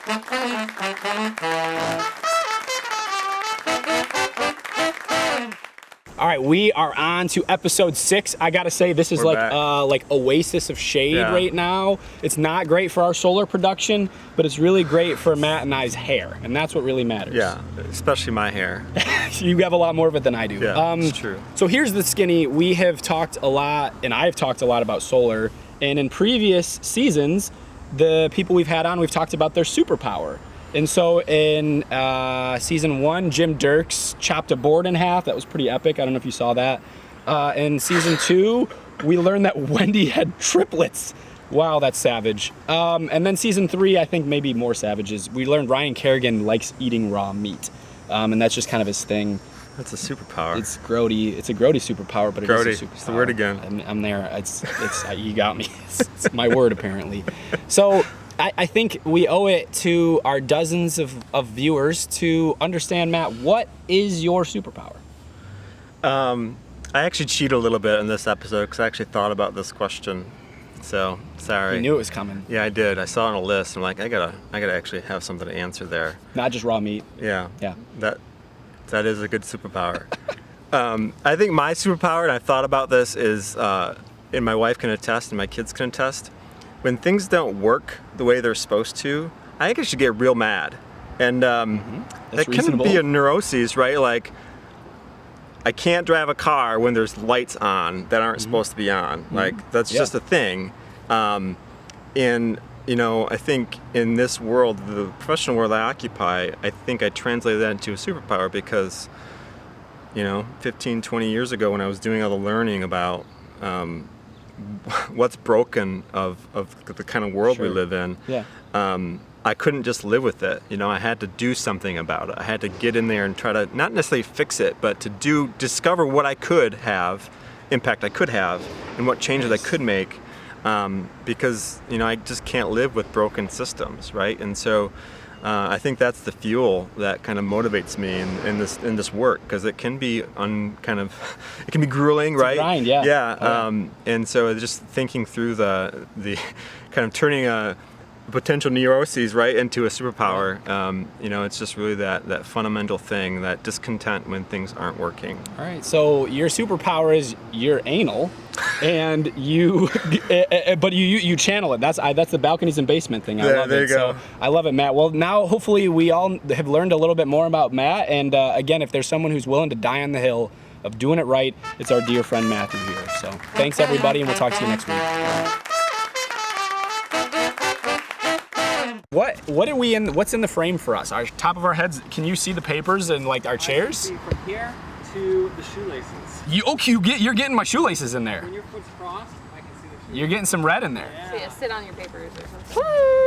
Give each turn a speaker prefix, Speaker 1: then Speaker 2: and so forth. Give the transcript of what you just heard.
Speaker 1: All right, we are on to episode 6. I gotta say, this is like oasis of shade right now. It's not great for our solar production, but it's really great for Matt and I's hair, and that's what really matters.
Speaker 2: Yeah, especially my hair.
Speaker 1: You have a lot more of it than I do.
Speaker 2: Yeah, it's true.
Speaker 1: So here's the skinny. We have talked a lot, and I've talked a lot about solar, and in previous seasons, the people we've had on, we've talked about their superpower. And so in season 1, Jim Dirks chopped a board in half. That was pretty epic. I don't know if you saw that. In season 2, we learned that Wendy had triplets. Wow, that's savage. And then season 3, I think maybe more savages. We learned Ryan Kerrigan likes eating raw meat. And that's just kind of his thing.
Speaker 2: That's a superpower.
Speaker 1: It's grody. It's a grody superpower, but
Speaker 2: grody.
Speaker 1: It is a superpower.
Speaker 2: It's the word again.
Speaker 1: I'm there. It's you got me. It's my word, apparently. So I think we owe it to our dozens of viewers to understand, Matt, what is your superpower?
Speaker 2: I actually cheated a little bit in this episode because I actually thought about this question. So, sorry.
Speaker 1: You knew it was coming.
Speaker 2: Yeah, I did. I saw it on a list. I'm like, I gotta actually have something to answer there.
Speaker 1: Not just raw meat.
Speaker 2: Yeah.
Speaker 1: Yeah.
Speaker 2: That is a good superpower. I think my superpower, and I've thought about this, is, and my wife can attest, and my kids can attest, when things don't work the way they're supposed to, I think I should get real mad. And that can be a neuroses, right? Like, I can't drive a car when there's lights on that aren't supposed to be on. Like, that's just a thing. And, you know, I think in this world, the professional world I occupy, I think I translated that into a superpower because, you know, 15, 20 years ago when I was doing all the learning about what's broken of the kind of world we live in, I couldn't just live with it. You know, I had to do something about it. I had to get in there and try to not necessarily fix it, but to discover what I could have, impact I could have, and what changes I could make. Because, you know, I just can't live with broken systems, right? And so I think that's the fuel that kind of motivates me in this work, because it can be it can be grueling,
Speaker 1: it's
Speaker 2: right?
Speaker 1: A grind, yeah.
Speaker 2: Yeah. And so just thinking through the kind of turning a potential neuroses right into a superpower, you know, it's just really that fundamental thing, that discontent when things aren't working.
Speaker 1: All right, so your superpower is you're anal, and but you channel it. That's the balconies and basement thing. I love
Speaker 2: there
Speaker 1: it.
Speaker 2: You go.
Speaker 1: So I love it, Matt. Well, now hopefully we all have learned a little bit more about Matt. And again, if there's someone who's willing to die on the hill of doing it right, it's our dear friend Matthew here. So thanks everybody, and we'll talk to you next week. What are we in? What's in the frame for us? Our top of our heads. Can you see the papers and like our chairs?
Speaker 3: I can see from here to the shoelaces.
Speaker 1: You're getting my shoelaces in there.
Speaker 3: When your foot's crossed, I can see the shoelaces.
Speaker 1: You're getting some red in there.
Speaker 3: Yeah.
Speaker 4: So yeah, sit on your papers or something.
Speaker 1: Woo!